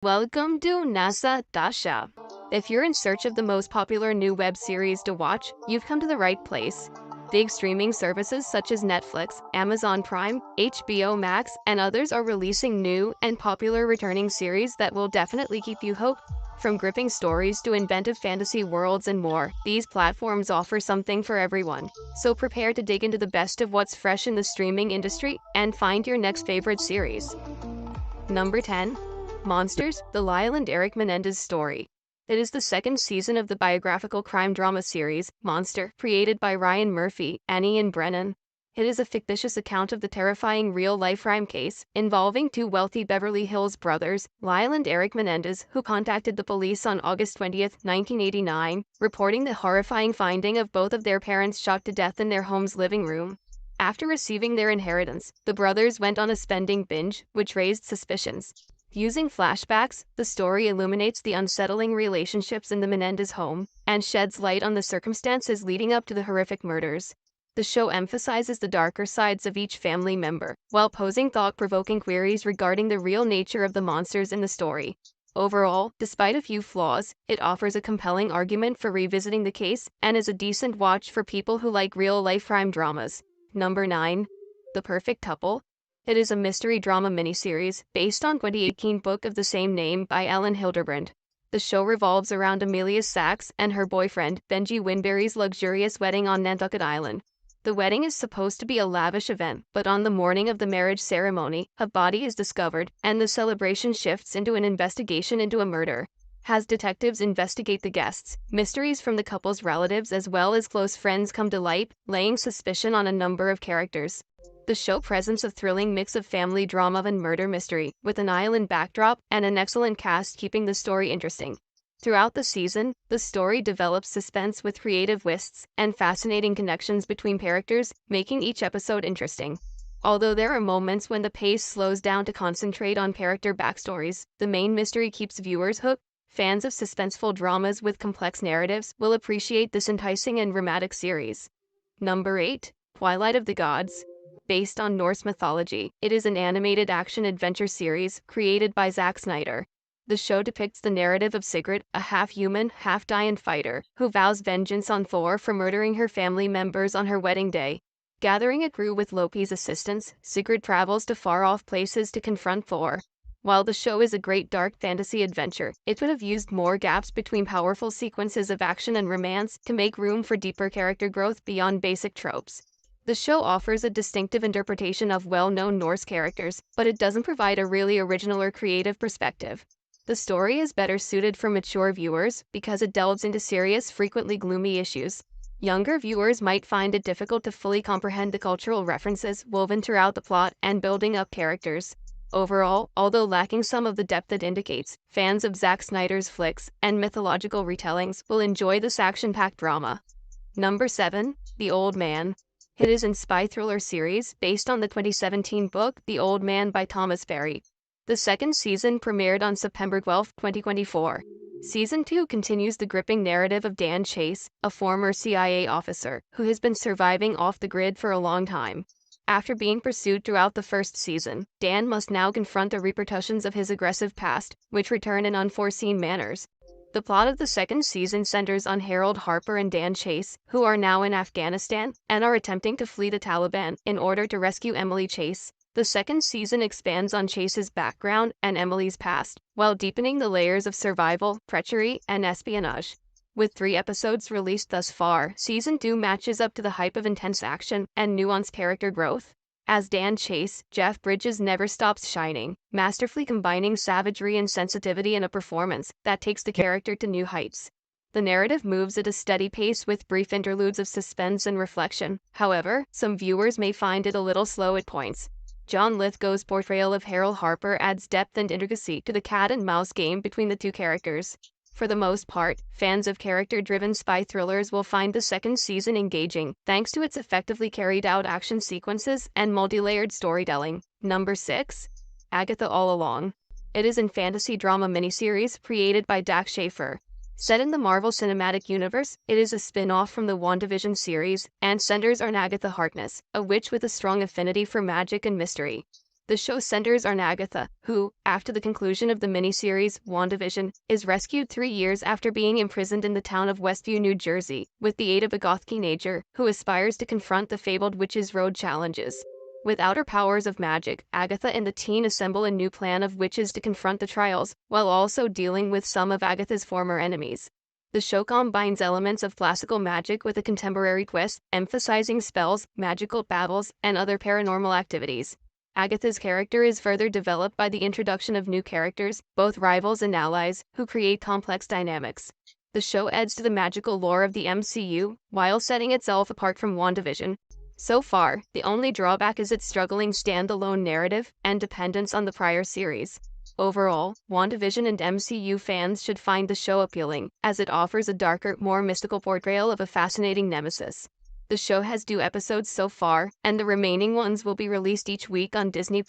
Welcome to NASA Tasha. If you're in search of the most popular new web series to watch, you've come to the right place. Big streaming services such as Netflix, Amazon Prime, HBO Max, and others are releasing new and popular returning series that will definitely keep you hooked. From gripping stories to inventive fantasy worlds and more, these platforms offer something for everyone. So prepare to dig into the best of what's fresh in the streaming industry and find your next favorite series. Number 10. Monsters, the Lyle and Eric Menendez story. It is the second season of the biographical crime drama series, Monster, created by Ryan Murphy and Ian Brennan. It is a fictitious account of the terrifying real-life crime case involving two wealthy Beverly Hills brothers, Lyle and Eric Menendez, who contacted the police on August 20, 1989, reporting the horrifying finding of both of their parents shot to death in their home's living room. After receiving their inheritance, the brothers went on a spending binge, which raised suspicions. Using flashbacks, the story illuminates the unsettling relationships in the Menendez home and sheds light on the circumstances leading up to the horrific murders. The show emphasizes the darker sides of each family member, while posing thought-provoking queries regarding the real nature of the monsters in the story. Overall, despite a few flaws, it offers a compelling argument for revisiting the case and is a decent watch for people who like real-life crime dramas. Number 9. The Perfect Couple. It is a mystery drama miniseries based on 2018 book of the same name by Ellen Hilderbrand. The show revolves around Amelia Sachs and her boyfriend, Benji Winberry's luxurious wedding on Nantucket Island. The wedding is supposed to be a lavish event, but on the morning of the marriage ceremony, a body is discovered, and the celebration shifts into an investigation into a murder. As detectives investigate the guests, mysteries from the couple's relatives as well as close friends come to light, laying suspicion on a number of characters. The show presents a thrilling mix of family drama and murder mystery, with an island backdrop and an excellent cast keeping the story interesting. Throughout the season, the story develops suspense with creative twists and fascinating connections between characters, making each episode interesting. Although there are moments when the pace slows down to concentrate on character backstories, the main mystery keeps viewers hooked. Fans of suspenseful dramas with complex narratives will appreciate this enticing and dramatic series. Number 8. Twilight of the Gods. Based on Norse mythology, it is an animated action-adventure series created by Zack Snyder. The show depicts the narrative of Sigrid, a half-human, half-giant fighter, who vows vengeance on Thor for murdering her family members on her wedding day. Gathering a crew with Loki's assistance, Sigrid travels to far-off places to confront Thor. While the show is a great dark fantasy adventure, it would have used more gaps between powerful sequences of action and romance to make room for deeper character growth beyond basic tropes. The show offers a distinctive interpretation of well-known Norse characters, but it doesn't provide a really original or creative perspective. The story is better suited for mature viewers because it delves into serious, frequently gloomy issues. Younger viewers might find it difficult to fully comprehend the cultural references woven throughout the plot and building up characters. Overall, although lacking some of the depth it indicates, fans of Zack Snyder's flicks and mythological retellings will enjoy this action-packed drama. Number 7. The Old Man. It is a spy thriller series based on the 2017 book The Old Man by Thomas Berry. The second season premiered on September 12, 2024. Season 2 continues the gripping narrative of Dan Chase, a former CIA officer who has been surviving off the grid for a long time. After being pursued throughout the first season, Dan must now confront the repercussions of his aggressive past, which return in unforeseen manners. The plot of the second season centers on Harold Harper and Dan Chase, who are now in Afghanistan and are attempting to flee the Taliban in order to rescue Emily Chase. The second season expands on Chase's background and Emily's past, while deepening the layers of survival, treachery, and espionage. With 3 episodes released thus far, Season 2 matches up to the hype of intense action and nuanced character growth. As Dan Chase, Jeff Bridges never stops shining, masterfully combining savagery and sensitivity in a performance that takes the character to new heights. The narrative moves at a steady pace with brief interludes of suspense and reflection. However, some viewers may find it a little slow at points. John Lithgow's portrayal of Harold Harper adds depth and intricacy to the cat-and-mouse game between the two characters. For the most part, fans of character-driven spy thrillers will find the second season engaging, thanks to its effectively carried-out action sequences and multi-layered storytelling. Number 6. Agatha All Along. It is a fantasy drama miniseries created by Dax Shaffer. Set in the Marvel Cinematic Universe, it is a spin-off from the WandaVision series and centers on Agatha Harkness, a witch with a strong affinity for magic and mystery. The show centers on Agatha, who, after the conclusion of the miniseries WandaVision, is rescued 3 years after being imprisoned in the town of Westview, New Jersey, with the aid of a goth teenager who aspires to confront the fabled Witch's Road challenges. Without her powers of magic, Agatha and the teen assemble a new plan of witches to confront the trials, while also dealing with some of Agatha's former enemies. The show combines elements of classical magic with a contemporary twist, emphasizing spells, magical battles, and other paranormal activities. Agatha's character is further developed by the introduction of new characters, both rivals and allies, who create complex dynamics. The show adds to the magical lore of the MCU, while setting itself apart from WandaVision. So far, the only drawback is its struggling standalone narrative and dependence on the prior series. Overall, WandaVision and MCU fans should find the show appealing, as it offers a darker, more mystical portrayal of a fascinating nemesis. The show has 2 episodes so far, and the remaining ones will be released each week on Disney+.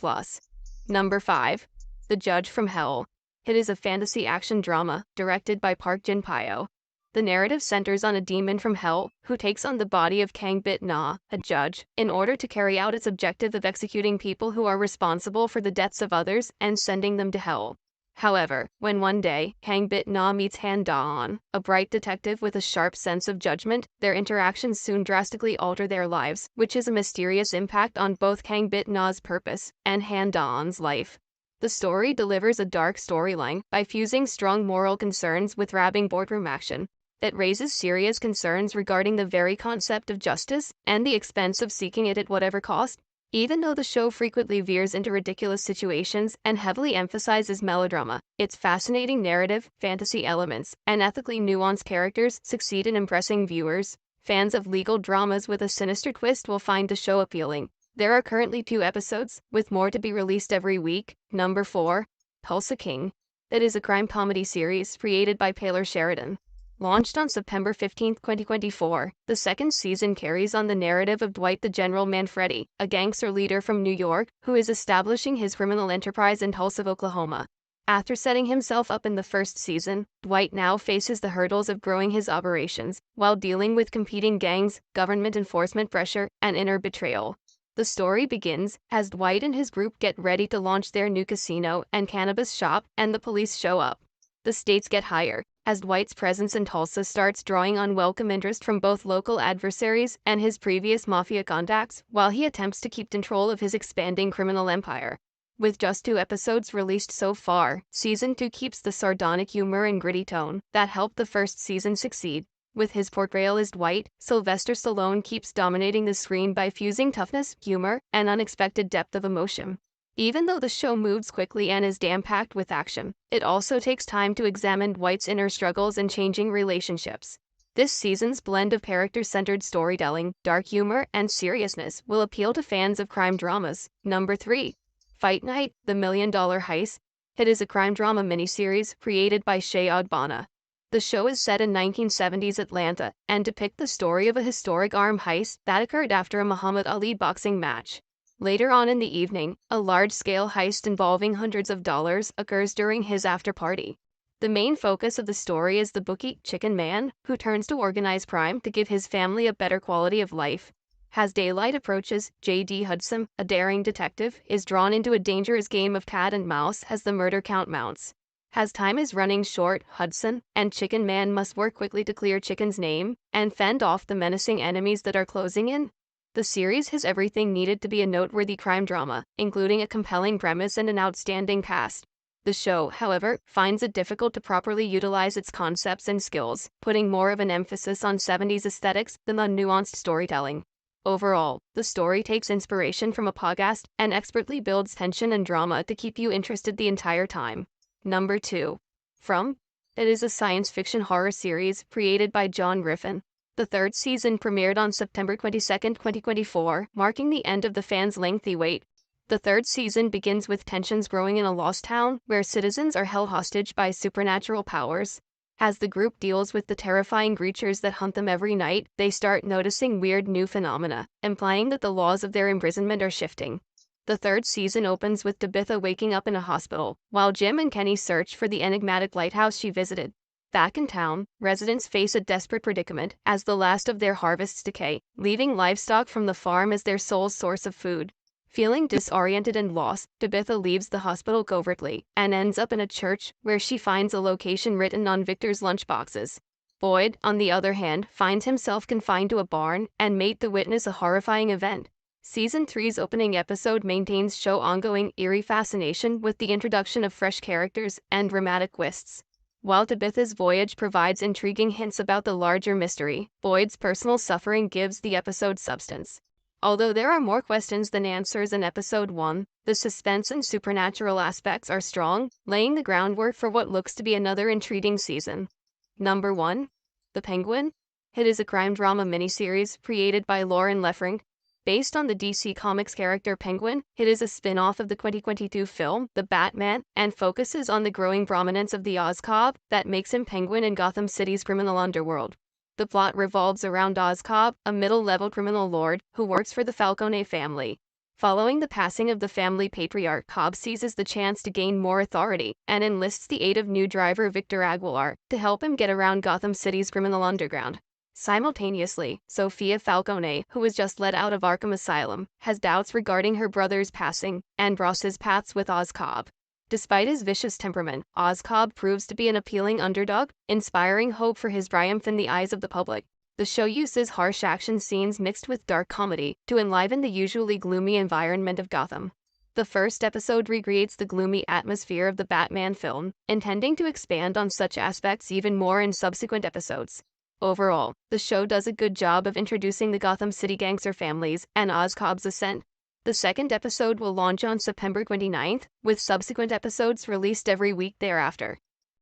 Number 5. The Judge from Hell. It is a fantasy action drama, directed by Park Jin-pyo. The narrative centers on a demon from hell, who takes on the body of Kang Bit-na, a judge, in order to carry out its objective of executing people who are responsible for the deaths of others and sending them to hell. However, when one day, Kang Bit-na meets Han Da-on, a bright detective with a sharp sense of judgment, their interactions soon drastically alter their lives, which is a mysterious impact on both Kang Bit-na's purpose and Han Da-on's life. The story delivers a dark storyline by fusing strong moral concerns with rabbing boardroom action. It raises serious concerns regarding the very concept of justice and the expense of seeking it at whatever cost. Even though the show frequently veers into ridiculous situations and heavily emphasizes melodrama, its fascinating narrative, fantasy elements, and ethically nuanced characters succeed in impressing viewers. Fans of legal dramas with a sinister twist will find the show appealing. There are currently 2 episodes, with more to be released every week. Number 4. Tulsa King. It is a crime comedy series created by Taylor Sheridan. Launched on September 15, 2024, the second season carries on the narrative of Dwight the General Manfredi, a gangster leader from New York who is establishing his criminal enterprise in Tulsa, Oklahoma. After setting himself up in the first season, Dwight now faces the hurdles of growing his operations, while dealing with competing gangs, government enforcement pressure, and inner betrayal. The story begins as Dwight and his group get ready to launch their new casino and cannabis shop, and the police show up. The stakes get higher, as Dwight's presence in Tulsa starts drawing unwelcome interest from both local adversaries and his previous mafia contacts, while he attempts to keep control of his expanding criminal empire. With just 2 episodes released so far, Season 2 keeps the sardonic humor and gritty tone that helped the first season succeed. With his portrayal as Dwight, Sylvester Stallone keeps dominating the screen by fusing toughness, humor, and unexpected depth of emotion. Even though the show moves quickly and is jam-packed with action, it also takes time to examine Dwight's inner struggles and changing relationships. This season's blend of character-centered storytelling, dark humor, and seriousness will appeal to fans of crime dramas. Number 3. Fight Night, The $1 Million Heist. It is a crime drama miniseries created by Shea Adbana. The show is set in 1970s Atlanta and depicts the story of a historic arm heist that occurred after a Muhammad Ali boxing match. Later on in the evening, a large-scale heist involving hundreds of dollars occurs during his after-party. The main focus of the story is the bookie, Chicken Man, who turns to organized crime to give his family a better quality of life. As daylight approaches, J.D. Hudson, a daring detective, is drawn into a dangerous game of cat and mouse as the murder count mounts. As time is running short, Hudson and Chicken Man must work quickly to clear Chicken's name and fend off the menacing enemies that are closing in. The series has everything needed to be a noteworthy crime drama, including a compelling premise and an outstanding cast. The show, however, finds it difficult to properly utilize its concepts and skills, putting more of an emphasis on 70s aesthetics than on nuanced storytelling. Overall, the story takes inspiration from a podcast and expertly builds tension and drama to keep you interested the entire time. Number 2. From. It is a science fiction horror series created by John Griffin. The third season premiered on September 22, 2024, marking the end of the fans' lengthy wait. The third season begins with tensions growing in a lost town where citizens are held hostage by supernatural powers. As the group deals with the terrifying creatures that hunt them every night, they start noticing weird new phenomena, implying that the laws of their imprisonment are shifting. The third season opens with Tabitha waking up in a hospital, while Jim and Kenny search for the enigmatic lighthouse she visited. Back in town, residents face a desperate predicament as the last of their harvests decay, leaving livestock from the farm as their sole source of food. Feeling disoriented and lost, Tabitha leaves the hospital covertly and ends up in a church where she finds a location written on Victor's lunchboxes. Boyd, on the other hand, finds himself confined to a barn and made to witness a horrifying event. Season 3's opening episode maintains show ongoing eerie fascination with the introduction of fresh characters and dramatic twists. While Tabitha's voyage provides intriguing hints about the larger mystery, Boyd's personal suffering gives the episode substance. Although there are more questions than answers in episode 1, the suspense and supernatural aspects are strong, laying the groundwork for what looks to be another intriguing season. Number 1. The Penguin. It is a crime drama miniseries created by Lauren Leffring. Based on the DC Comics character Penguin, it is a spin-off of the 2022 film The Batman and focuses on the growing prominence of the Oscorp that makes him Penguin in Gotham City's criminal underworld. The plot revolves around Oscorp, a middle-level criminal lord who works for the Falcone family. Following the passing of the family patriarch, Cobb seizes the chance to gain more authority and enlists the aid of new driver Victor Aguilar to help him get around Gotham City's criminal underground. Simultaneously, Sophia Falcone, who was just let out of Arkham Asylum, has doubts regarding her brother's passing and crosses paths with Oscorp. Despite his vicious temperament, Oscorp proves to be an appealing underdog, inspiring hope for his triumph in the eyes of the public. The show uses harsh action scenes mixed with dark comedy to enliven the usually gloomy environment of Gotham. The first episode recreates the gloomy atmosphere of the Batman film, intending to expand on such aspects even more in subsequent episodes. Overall, the show does a good job of introducing the Gotham City gangster families and Oscorp's ascent. The second episode will launch on September 29th, with subsequent episodes released every week thereafter.